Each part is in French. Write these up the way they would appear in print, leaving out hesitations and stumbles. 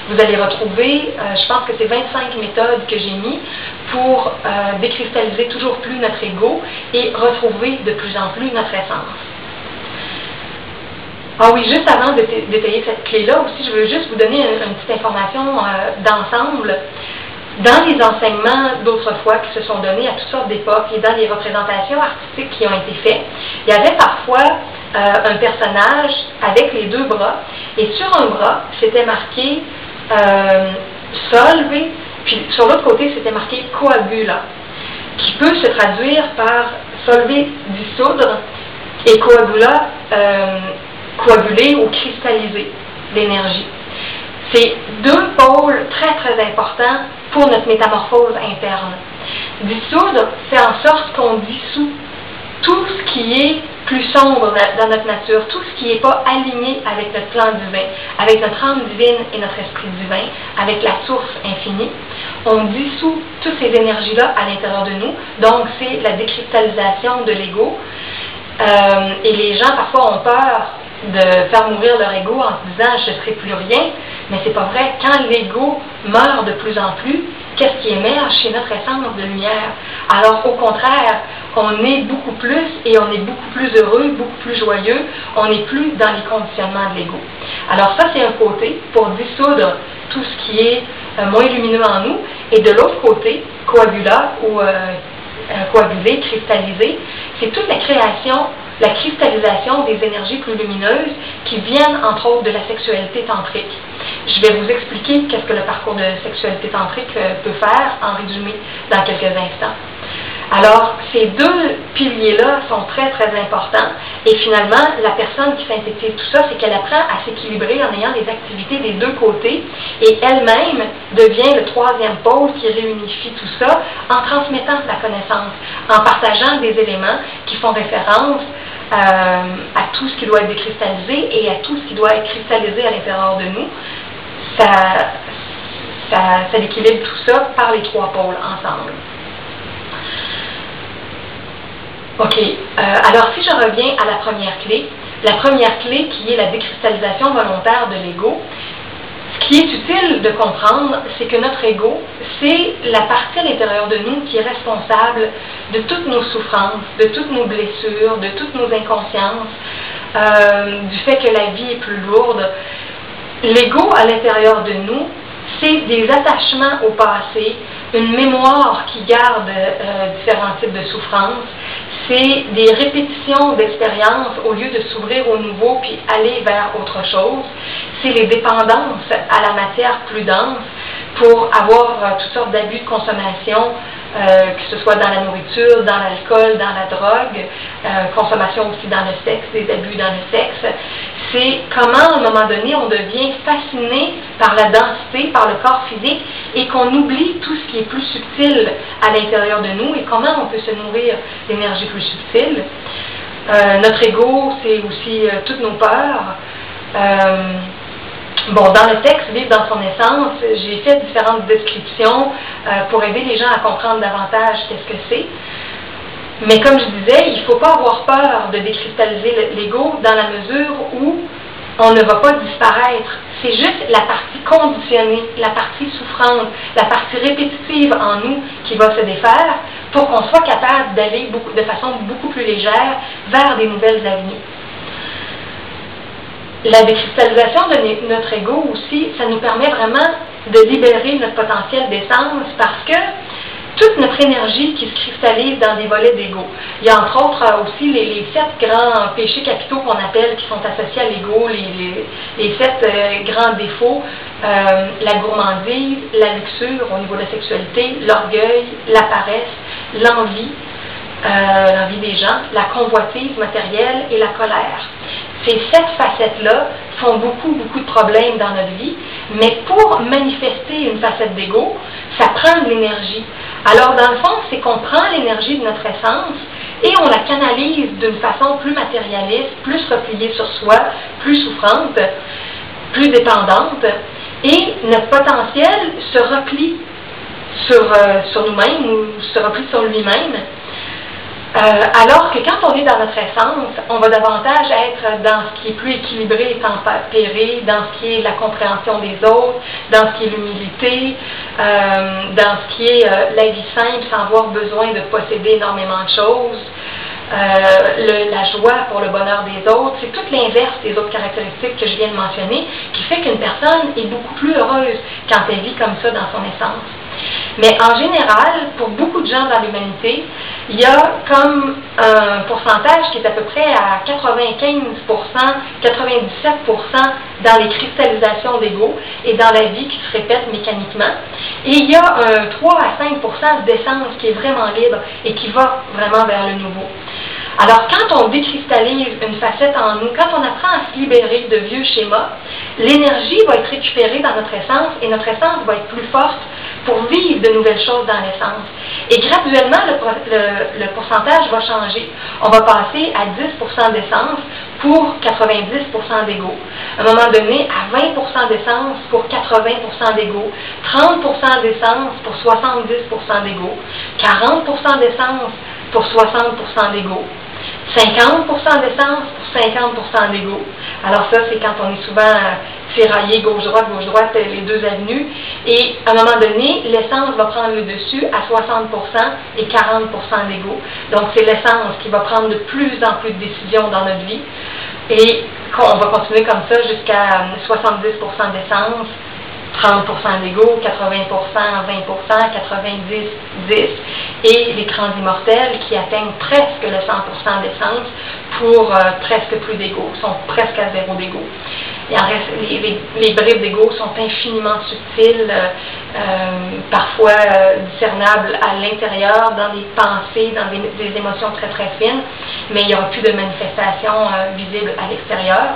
Vous allez retrouver, je pense que c'est 25 méthodes que j'ai mis pour décristalliser toujours plus notre ego et retrouver de plus en plus notre essence. Ah oui, juste avant de détailler cette clé-là aussi, je veux juste vous donner une petite information d'ensemble. Dans les enseignements d'autrefois qui se sont donnés à toutes sortes d'époques et dans les représentations artistiques qui ont été faites, il y avait parfois un personnage avec les deux bras, et sur un bras, c'était marqué solve, puis sur l'autre côté, c'était marqué coagula, qui peut se traduire par solver, dissoudre, et coagula, coaguler ou cristalliser l'énergie. C'est deux pôles très très importants pour notre métamorphose interne. Dissoudre fait en sorte qu'on dissout tout ce qui est plus sombre dans notre nature, tout ce qui n'est pas aligné avec notre plan divin, avec notre âme divine et notre esprit divin, avec la source infinie. On dissout toutes ces énergies-là à l'intérieur de nous, donc c'est la décristallisation de l'ego. Et les gens parfois ont peur de faire mourir leur ego en se disant « je ne serai plus rien », mais c'est pas vrai. Quand l'ego meurt de plus en plus, qu'est-ce qui émerge chez notre essence de lumière? Alors au contraire, on est beaucoup plus et on est beaucoup plus heureux, beaucoup plus joyeux, on n'est plus dans les conditionnements de l'ego. Alors ça c'est un côté pour dissoudre tout ce qui est moins lumineux en nous, et de l'autre côté, coagula ou coaguler, cristalliser, c'est toute la création, la cristallisation des énergies plus lumineuses qui viennent entre autres de la sexualité tantrique. Je vais vous expliquer qu'est-ce que le parcours de sexualité tantrique peut faire en résumé dans quelques instants. Alors, ces deux piliers-là sont très très importants, et finalement, la personne qui synthétise tout ça, c'est qu'elle apprend à s'équilibrer en ayant des activités des deux côtés, et elle-même devient le troisième pôle qui réunifie tout ça en transmettant la connaissance, en partageant des éléments qui font référence à tout ce qui doit être décristallisé et à tout ce qui doit être cristallisé à l'intérieur de nous. Ça équilibre tout ça par les trois pôles ensemble. OK. Alors, si je reviens à la première clé qui est la décristallisation volontaire de l'ego, ce qui est utile de comprendre, c'est que notre ego, c'est la partie à l'intérieur de nous qui est responsable de toutes nos souffrances, de toutes nos blessures, de toutes nos inconsciences, du fait que la vie est plus lourde. L'ego à l'intérieur de nous, c'est des attachements au passé, une mémoire qui garde différents types de souffrances, c'est des répétitions d'expériences au lieu de s'ouvrir au nouveau puis aller vers autre chose, c'est les dépendances à la matière plus dense pour avoir toutes sortes d'abus de consommation, que ce soit dans la nourriture, dans l'alcool, dans la drogue, consommation aussi dans le sexe, des abus dans le sexe. C'est comment, à un moment donné, on devient fasciné par la densité, par le corps physique, et qu'on oublie tout ce qui est plus subtil à l'intérieur de nous, et comment on peut se nourrir d'énergie plus subtile. Notre ego, c'est aussi toutes nos peurs. Dans le texte, Vivre dans son essence, j'ai fait différentes descriptions pour aider les gens à comprendre davantage qu'est-ce que c'est. Mais comme je disais, il ne faut pas avoir peur de décristalliser l'ego dans la mesure où on ne va pas disparaître. C'est juste la partie conditionnée, la partie souffrante, la partie répétitive en nous qui va se défaire pour qu'on soit capable d'aller de façon beaucoup plus légère vers des nouvelles avenues. La décristallisation de notre ego aussi, ça nous permet vraiment de libérer notre potentiel d'essence parce que toute notre énergie qui se cristallise dans des volets d'ego. Il y a entre autres aussi les 7 grands péchés capitaux qu'on appelle, qui sont associés à l'ego, les 7 grands défauts, la gourmandise, la luxure au niveau de la sexualité, l'orgueil, la paresse, l'envie des gens, la convoitise matérielle et la colère. Ces 7 facettes-là font beaucoup de problèmes dans notre vie, mais pour manifester une facette d'ego, ça prend de l'énergie. Alors, dans le fond, c'est qu'on prend l'énergie de notre essence et on la canalise d'une façon plus matérialiste, plus repliée sur soi, plus souffrante, plus dépendante, et notre potentiel se replie sur nous-mêmes ou se replie sur lui-même. Alors que quand on est dans notre essence, on va davantage être dans ce qui est plus équilibré et tempéré, dans ce qui est la compréhension des autres, dans ce qui est l'humilité, dans ce qui est la vie simple sans avoir besoin de posséder énormément de choses, la joie pour le bonheur des autres. C'est tout l'inverse des autres caractéristiques que je viens de mentionner qui fait qu'une personne est beaucoup plus heureuse quand elle vit comme ça dans son essence. Mais en général, pour beaucoup de gens dans l'humanité, il y a comme un pourcentage qui est à peu près à 95%, 97% dans les cristallisations d'ego et dans la vie qui se répète mécaniquement. Et il y a un 3 à 5% d'essence qui est vraiment libre et qui va vraiment vers le nouveau. Alors, quand on décristallise une facette en nous, quand on apprend à se libérer de vieux schémas, l'énergie va être récupérée dans notre essence et notre essence va être plus forte pour vivre de nouvelles choses dans l'essence. Et graduellement, le pourcentage va changer. On va passer à 10% d'essence pour 90% d'ego. À un moment donné, à 20% d'essence pour 80% d'ego, 30% d'essence pour 70% d'ego, 40% d'essence pour 60% d'ego, 50% d'essence pour 50% d'ego. Alors ça, c'est quand on est souvent ferraillé gauche-droite, les deux avenues. Et à un moment donné, l'essence va prendre le dessus à 60% et 40% d'ego. Donc c'est l'essence qui va prendre de plus en plus de décisions dans notre vie. Et on va continuer comme ça jusqu'à 70% d'essence, 30% d'ego, 80%, 20%, 90%, 10%, et l'écran immortels qui atteignent presque le 100% d'essence pour presque plus d'ego, sont presque à zéro d'ego. Et en reste, les bribes d'ego sont infiniment subtiles, parfois discernables à l'intérieur, dans des pensées, dans des émotions très très fines, mais il n'y aura plus de manifestation visible à l'extérieur.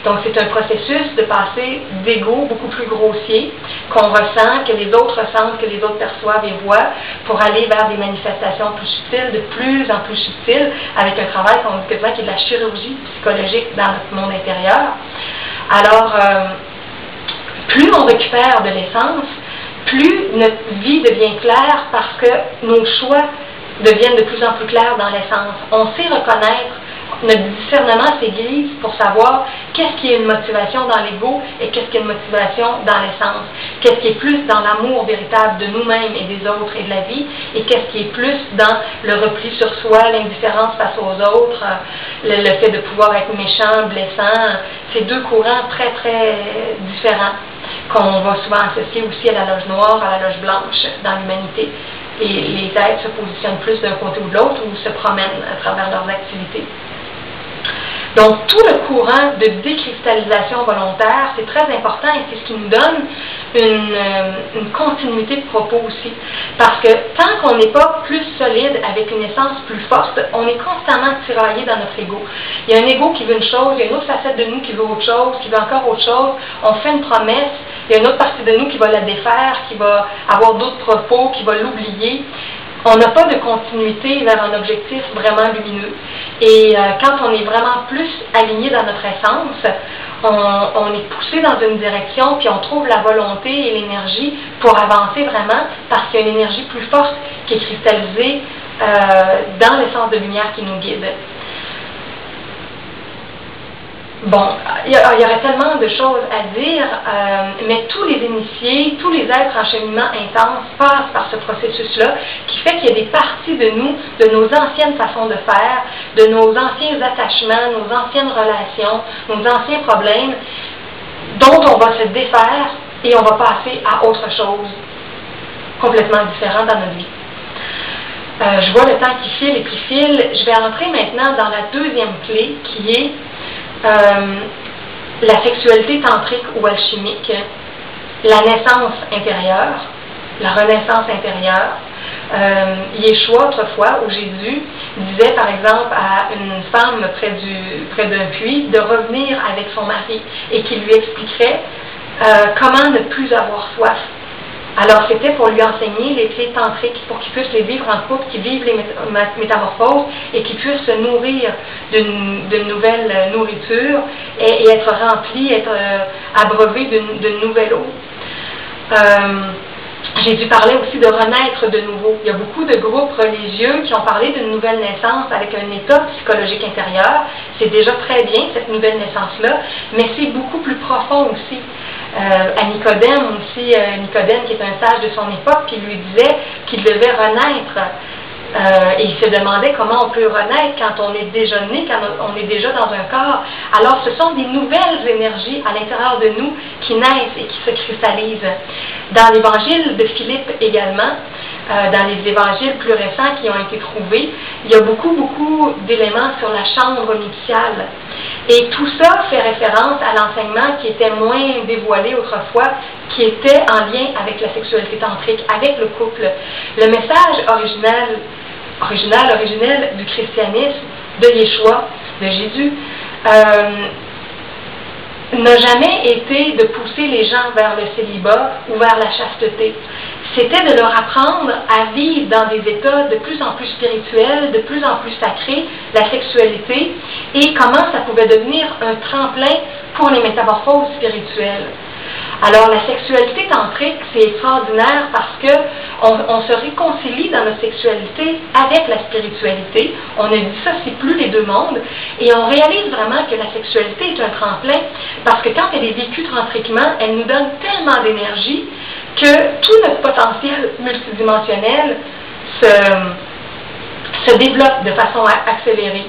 Donc c'est un processus de passer d'ego beaucoup plus grossier, qu'on ressent, que les autres ressentent, que les autres perçoivent et voient, pour aller vers des manifestations plus subtiles, de plus en plus subtiles, avec un travail qu'on dit quasiment qui est de la chirurgie psychologique dans notre monde intérieur. Alors, plus on récupère de l'essence, plus notre vie devient claire parce que nos choix deviennent de plus en plus clairs dans l'essence. On sait reconnaître, notre discernement s'aiguise pour savoir qu'est-ce qui est une motivation dans l'ego et qu'est-ce qui est une motivation dans l'essence. Qu'est-ce qui est plus dans l'amour véritable de nous-mêmes et des autres et de la vie, et qu'est-ce qui est plus dans le repli sur soi, l'indifférence face aux autres, le fait de pouvoir être méchant, blessant. C'est deux courants très très différents qu'on va souvent associer aussi à la loge noire, à la loge blanche dans l'humanité. Et les êtres se positionnent plus d'un côté ou de l'autre ou se promènent à travers leurs activités. Donc, tout le courant de décristallisation volontaire, c'est très important et c'est ce qui nous donne une continuité de propos aussi. Parce que tant qu'on n'est pas plus solide avec une essence plus forte, on est constamment tiraillé dans notre ego. Il y a un ego qui veut une chose, il y a une autre facette de nous qui veut autre chose, qui veut encore autre chose. On fait une promesse, il y a une autre partie de nous qui va la défaire, qui va avoir d'autres propos, qui va l'oublier. On n'a pas de continuité vers un objectif vraiment lumineux. Et quand on est vraiment plus aligné dans notre essence, on est poussé dans une direction, puis on trouve la volonté et l'énergie pour avancer vraiment, parce qu'il y a une énergie plus forte qui est cristallisée dans l'essence de lumière qui nous guide. Bon, il y aurait tellement de choses à dire, mais tous les initiés, tous les êtres en cheminement intense passent par ce processus-là, qui fait qu'il y a des parties de nous, de nos anciennes façons de faire, de nos anciens attachements, nos anciennes relations, nos anciens problèmes, dont on va se défaire et on va passer à autre chose, complètement différent dans notre vie. Je vois le temps qui file et qui file. Je vais entrer maintenant dans la deuxième clé, qui est la sexualité tantrique ou alchimique, la naissance intérieure, la renaissance intérieure. Yeshua, autrefois, ou Jésus, disait par exemple à une femme près d'un puits de revenir avec son mari et qu'il lui expliquerait comment ne plus avoir soif. Alors c'était pour lui enseigner les clés tantriques pour qu'il puisse les vivre en couple, qu'il vive les métamorphoses et qu'il puisse se nourrir d'une nouvelle nourriture et être rempli, être abreuvé d'une nouvelle eau. Jésus parlait aussi de renaître de nouveau. Il y a beaucoup de groupes religieux qui ont parlé d'une nouvelle naissance avec un état psychologique intérieur. C'est déjà très bien, cette nouvelle naissance-là, mais c'est beaucoup plus profond aussi. À Nicodème aussi, Nicodème qui est un sage de son époque, qui lui disait qu'il devait renaître. Et il se demandait comment on peut renaître quand on est déjà né, quand on est déjà dans un corps. Alors ce sont des nouvelles énergies à l'intérieur de nous qui naissent et qui se cristallisent. Dans l'évangile de Philippe également, dans les évangiles plus récents qui ont été trouvés, il y a beaucoup d'éléments sur la chambre nuptiale. Et tout ça fait référence à l'enseignement qui était moins dévoilé autrefois, qui était en lien avec la sexualité tantrique, avec le couple. Le message originel du christianisme, de Yeshua, de Jésus, n'a jamais été de pousser les gens vers le célibat ou vers la chasteté. C'était de leur apprendre à vivre dans des états de plus en plus spirituels, de plus en plus sacrés, la sexualité, et comment ça pouvait devenir un tremplin pour les métamorphoses spirituelles. Alors la sexualité tantrique, c'est extraordinaire parce que on se réconcilie dans notre sexualité avec la spiritualité. On a dit ça, c'est plus les deux mondes. Et on réalise vraiment que la sexualité est un tremplin parce que quand elle est vécue tantriquement, elle nous donne tellement d'énergie que tout notre potentiel multidimensionnel se développe de façon accélérée.